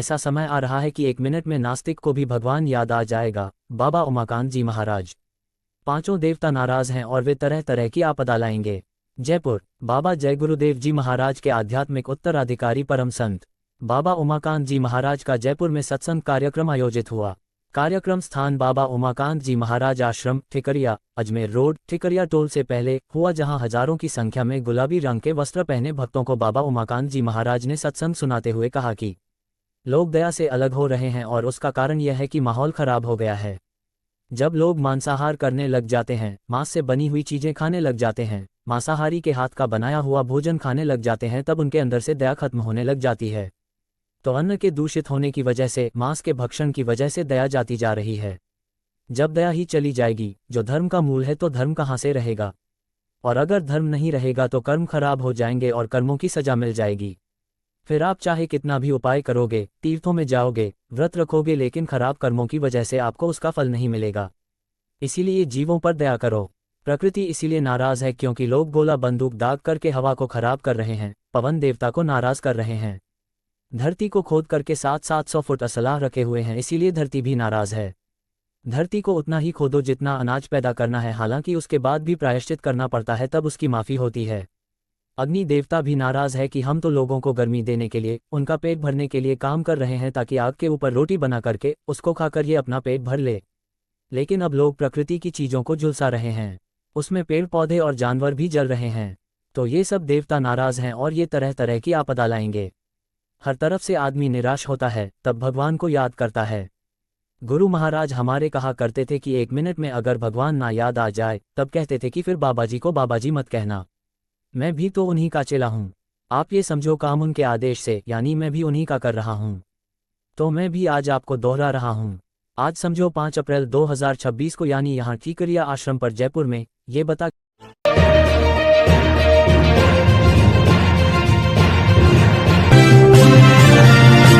ऐसा समय आ रहा है कि 1 मिनट में नास्तिक को भी भगवान याद आ जाएगा। बाबा उमाकांत जी महाराज। पांचों देवता नाराज हैं और वे तरह तरह की आपदा लाएंगे। जयपुर। बाबा जय गुरुदेव जी महाराज के आध्यात्मिक उत्तराधिकारी परम संत बाबा उमाकांत जी महाराज का जयपुर में सत्संग कार्यक्रम आयोजित हुआ। कार्यक्रम स्थान बाबा उमाकांत जी महाराज आश्रम, ठिकरिया, अजमेर रोड, ठिकरिया टोल से पहले हुआ, जहां हजारों की संख्या में गुलाबी रंग के वस्त्र पहने भक्तों को बाबा उमाकांत जी महाराज ने सत्संग सुनाते हुए कहा कि लोग दया से अलग हो रहे हैं और उसका कारण यह है कि माहौल खराब हो गया है। जब लोग मांसाहार करने लग जाते हैं, मांस से बनी हुई चीजें खाने लग जाते हैं, मांसाहारी के हाथ का बनाया हुआ भोजन खाने लग जाते हैं, तब उनके अंदर से दया खत्म होने लग जाती है। तो अन्न के दूषित होने की वजह से, मांस के भक्षण की वजह से दया जाती जा रही है। जब दया ही चली जाएगी, जो धर्म का मूल है, तो धर्म कहाँ से रहेगा? और अगर धर्म नहीं रहेगा तो कर्म खराब हो जाएंगे और कर्मों की सजा मिल जाएगी। फिर आप चाहे कितना भी उपाय करोगे, तीर्थों में जाओगे, व्रत रखोगे, लेकिन खराब कर्मों की वजह से आपको उसका फल नहीं मिलेगा। इसीलिए जीवों पर दया करो। प्रकृति इसीलिए नाराज है क्योंकि लोग गोला बंदूक दाग करके हवा को खराब कर रहे हैं, पवन देवता को नाराज कर रहे हैं। धरती को खोद करके 700-700 फुट असलाह रखे हुए हैं, इसीलिए धरती भी नाराज है। धरती को उतना ही खोदो जितना अनाज पैदा करना है, हालांकि उसके बाद भी प्रायश्चित करना पड़ता है, तब उसकी माफी होती है। अग्नि देवता भी नाराज है कि हम तो लोगों को गर्मी देने के लिए, उनका पेट भरने के लिए काम कर रहे हैं, ताकि आग के ऊपर रोटी बना करके उसको खाकर ये अपना पेट भर ले। लेकिन अब लोग प्रकृति की चीजों को झुलसा रहे हैं, उसमें पेड़ पौधे और जानवर भी जल रहे हैं। तो ये सब देवता नाराज हैं और ये तरह तरह की आपदा लाएंगे। हर तरफ से आदमी निराश होता है, तब भगवान को याद करता है। गुरु महाराज हमारे कहा करते थे कि 1 मिनट में अगर भगवान ना याद आ जाए, तब कहते थे कि फिर बाबा जी को बाबा जी मत कहना। मैं भी तो उन्हीं का चेला हूँ। आप ये समझो, काम उनके आदेश से, यानी मैं भी उन्हीं का कर रहा हूँ। तो मैं भी आज आपको दोहरा रहा हूँ। आज समझो 5 अप्रैल 2026 को, यानी यहाँ ठीकरिया आश्रम पर जयपुर में, ये बता